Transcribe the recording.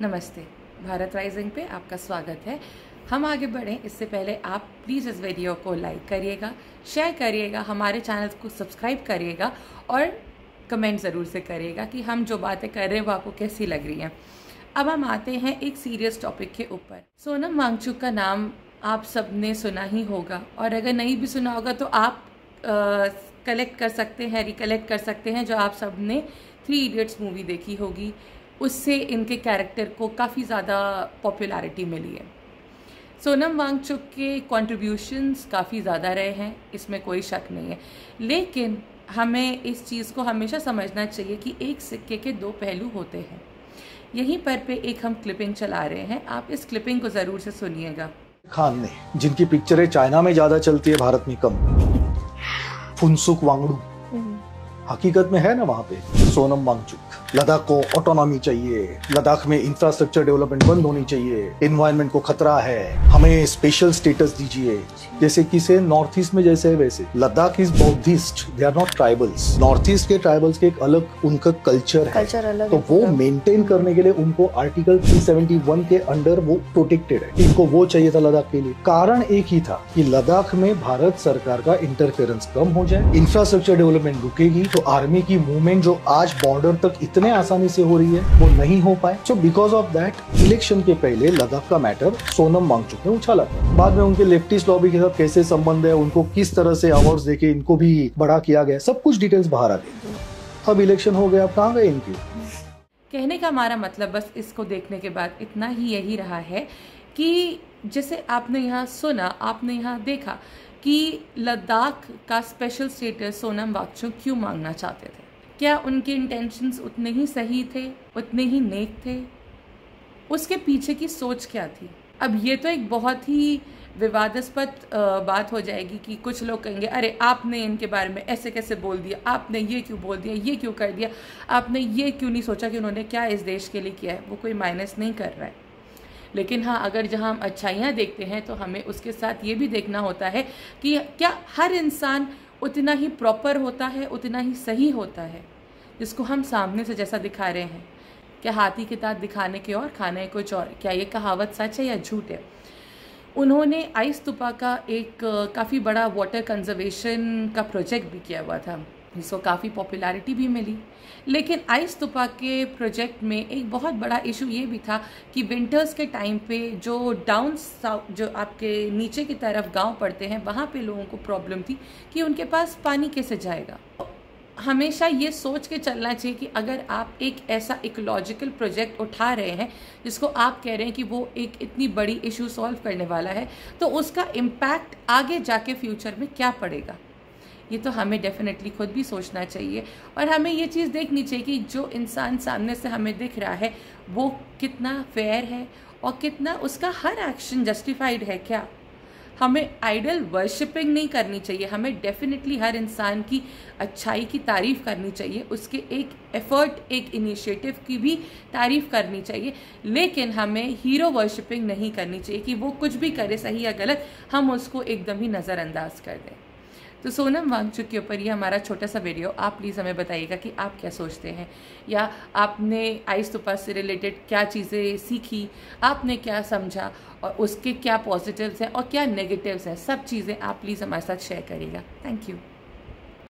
नमस्ते, भारत राइजिंग पे आपका स्वागत है। हम आगे बढ़ें इससे पहले आप प्लीज़ इस वीडियो को लाइक करिएगा, शेयर करिएगा, हमारे चैनल को सब्सक्राइब करिएगा और कमेंट ज़रूर से करिएगा कि हम जो बातें कर रहे हैं वो आपको कैसी लग रही हैं। अब हम आते हैं एक सीरियस टॉपिक के ऊपर। सोनम वांगचुक का नाम आप सब ने सुना ही होगा और अगर नहीं भी सुना होगा तो आप रिकलेक्ट कर सकते हैं जो आप सब ने 3 इडियट्स मूवी देखी होगी। उससे इनके कैरेक्टर को काफ़ी ज़्यादा पॉपुलैरिटी मिली है। सोनम वांगचुक के कॉन्ट्रीब्यूशंस काफ़ी ज़्यादा रहे हैं, इसमें कोई शक नहीं है, लेकिन हमें इस चीज़ को हमेशा समझना चाहिए कि एक सिक्के के 2 पहलू होते हैं। यहीं पर पे एक हम क्लिपिंग चला रहे हैं, आप इस क्लिपिंग को ज़रूर से सुनिएगा। खान ने, जिनकी पिक्चरें चाइना में ज़्यादा चलती है, भारत में कम। फुनसुक वांगडू हकीकत में है ना वहाँ पे सोनम वांगचुक। लद्दाख को ऑटोनॉमी चाहिए, लद्दाख में इंफ्रास्ट्रक्चर डेवलपमेंट बंद होनी चाहिए, एनवायरनमेंट को खतरा है, हमें स्पेशल स्टेटस दीजिए, जैसे किसे नॉर्थ ईस्ट में जैसे है वैसे। Ladakh is Buddhist, they are not tribals. North east के ट्राइबल्स के एक अलग उनका कल्चर है, तो वो मेंटेन करने के लिए उनको आर्टिकल 371 के अंडर वो प्रोटेक्टेड है। इनको वो चाहिए था लद्दाख के लिए। कारण एक ही था कि लद्दाख में भारत सरकार का इंटरफेरेंस कम हो जाए, इंफ्रास्ट्रक्चर डेवलपमेंट रुकेगी तो आर्मी की मूवमेंट जो आज बॉर्डर तक इतने आसानी से हो रही है वो नहीं हो पाए। So because of that election के पहले लद्दाख का मैटर सोनम वांगचुक ने उछाला था। बाद में उनके लेफ्टिस्ट लॉबी के साथ कैसे संबंध है, उनको किस तरह से अवार्ड्स देके इनको भी बड़ा किया गया, सब कुछ डिटेल्स बाहर आ गई। अब इलेक्शन हो गया, अब कहाँ गए इनकी। कहने का हमारा मतलब बस इसको देखने के बाद इतना ही यही रहा है कि जैसे आपने यहाँ सुना, आपने यहाँ देखा कि लद्दाख का स्पेशल स्टेटस सोनम वांगचुक क्यों मांगना चाहते थे। क्या उनके इंटेंशंस उतने ही सही थे, उतने ही नेक थे? उसके पीछे की सोच क्या थी? अब ये तो एक बहुत ही विवादास्पद बात हो जाएगी कि कुछ लोग कहेंगे अरे आपने इनके बारे में ऐसे कैसे बोल दिया, आपने ये क्यों बोल दिया, ये क्यों कर दिया, आपने ये क्यों नहीं सोचा कि उन्होंने क्या इस देश के लिए किया है। वो कोई माइनस नहीं कर रहा है, लेकिन हाँ, अगर जहाँ हम अच्छाइयाँ देखते हैं तो हमें उसके साथ ये भी देखना होता है कि क्या हर इंसान उतना ही प्रॉपर होता है, उतना ही सही होता है जिसको हम सामने से जैसा दिखा रहे हैं। क्या हाथी के दांत दिखाने के और खाने कुछ और, क्या ये कहावत सच है या झूठ है? उन्होंने आइस तुपा का एक काफ़ी बड़ा वाटर कंजर्वेशन का प्रोजेक्ट भी किया हुआ था, जिसको काफ़ी पॉपुलैरिटी भी मिली। लेकिन आइस तुपा के प्रोजेक्ट में एक बहुत बड़ा इशू ये भी था कि विंटर्स के टाइम पे जो डाउन साउथ, जो आपके नीचे की तरफ गांव पड़ते हैं, वहाँ पे लोगों को प्रॉब्लम थी कि उनके पास पानी कैसे जाएगा। हमेशा ये सोच के चलना चाहिए कि अगर आप एक ऐसा इकोलॉजिकल प्रोजेक्ट उठा रहे हैं जिसको आप कह रहे हैं कि वो एक इतनी बड़ी इशू सॉल्व करने वाला है, तो उसका इम्पैक्ट आगे जाके फ्यूचर में क्या पड़ेगा, ये तो हमें डेफिनेटली खुद भी सोचना चाहिए। और हमें ये चीज़ देखनी चाहिए कि जो इंसान सामने से हमें दिख रहा है वो कितना फेयर है और कितना उसका हर एक्शन जस्टिफाइड है। क्या हमें आइडल वर्शिपिंग नहीं करनी चाहिए, हमें डेफिनेटली हर इंसान की अच्छाई की तारीफ़ करनी चाहिए, उसके एक एफर्ट, एक इनिशिएटिव की भी तारीफ़ करनी चाहिए, लेकिन हमें हीरो वर्शिपिंग नहीं करनी चाहिए कि वो कुछ भी करे, सही या गलत, हम उसको एकदम ही नज़रअंदाज कर दें। तो सोनम वांगचुक के ऊपर ये हमारा छोटा सा वीडियो, आप प्लीज़ हमें बताइएगा कि आप क्या सोचते हैं, या आपने आइस तुपा से रिलेटेड क्या चीज़ें सीखी, आपने क्या समझा और उसके क्या पॉजिटिव्स हैं और क्या नेगेटिव्स हैं, सब चीज़ें आप प्लीज़ हमारे साथ शेयर करिएगा। Thank you.